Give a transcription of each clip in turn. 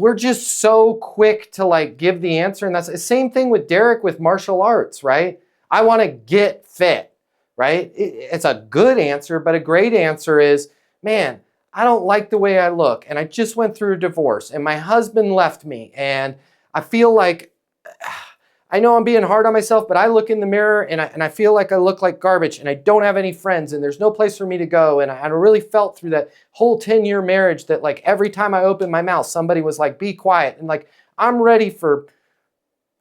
We're just so quick to like give the answer. And that's the same thing with Derek with martial arts, right? I want to get fit, right? It's a good answer, but a great answer is, man, I don't like the way I look. And I just went through a divorce and my husband left me. And I feel like, I know I'm being hard on myself, but I look in the mirror and I feel like I look like garbage and I don't have any friends and there's no place for me to go. And I really felt through that whole 10-year marriage that like every time I opened my mouth, somebody was like, be quiet. And like, I'm ready for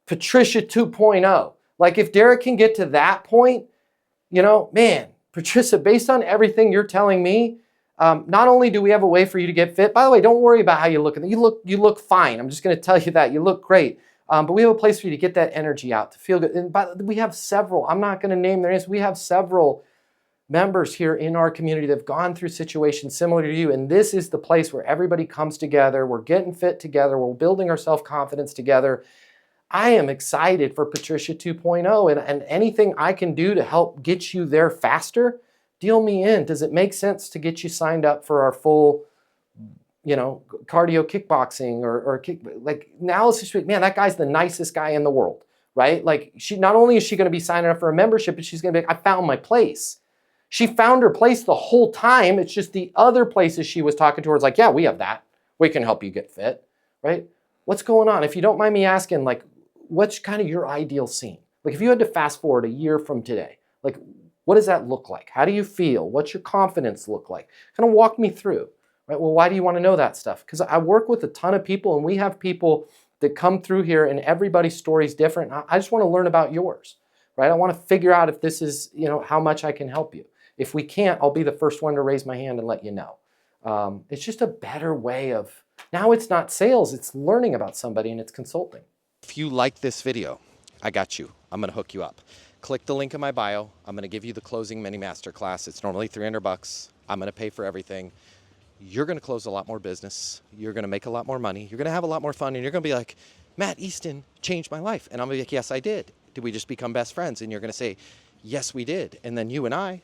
Patricia 2.0. Like if Derek can get to that point, you know, man, Patricia, based on everything you're telling me, not only do we have a way for you to get fit, by the way, don't worry about how you look. You look fine. I'm just going to tell you that. You look great. But we have a place for you to get that energy out, to feel good. And we have several, I'm not going to name their names, we have several members here in our community that have gone through situations similar to you. And this is the place where everybody comes together. We're getting fit together. We're building our self-confidence together. I am excited for Patricia 2.0 and anything I can do to help get you there faster, deal me in. Does it make sense to get you signed up for our full, you know, cardio kickboxing or like now it's just, man, that guy's the nicest guy in the world, right? Like not only is she going to be signing up for a membership, but she's going to be, I found my place. She found her place the whole time. It's just the other places she was talking to her was like, yeah, we have that. We can help you get fit, right? What's going on? If you don't mind me asking, like, what's kind of your ideal scene? Like if you had to fast forward a year from today, like what does that look like? How do you feel? What's your confidence look like? Kind of walk me through. Right? Well, why do you want to know that stuff? Because I work with a ton of people and we have people that come through here and everybody's story is different. I just want to learn about yours, right? I want to figure out if this is, you know, how much I can help you. If we can't, I'll be the first one to raise my hand and let you know. It's just a better way of, now it's not sales, it's learning about somebody and it's consulting. If you like this video, I got you. I'm going to hook you up. Click the link in my bio. I'm going to give you the closing mini masterclass. It's normally $300. I'm going to pay for everything. You're going to close a lot more business. You're going to make a lot more money. You're going to have a lot more fun. And you're going to be like, Matt Easton changed my life. And I'm going to be like, yes, I did. Did we just become best friends? And you're going to say, yes, we did. And then you and I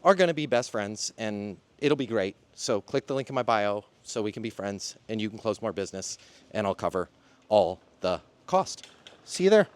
are going to be best friends and it'll be great. So click the link in my bio so we can be friends and you can close more business and I'll cover all the cost. See you there.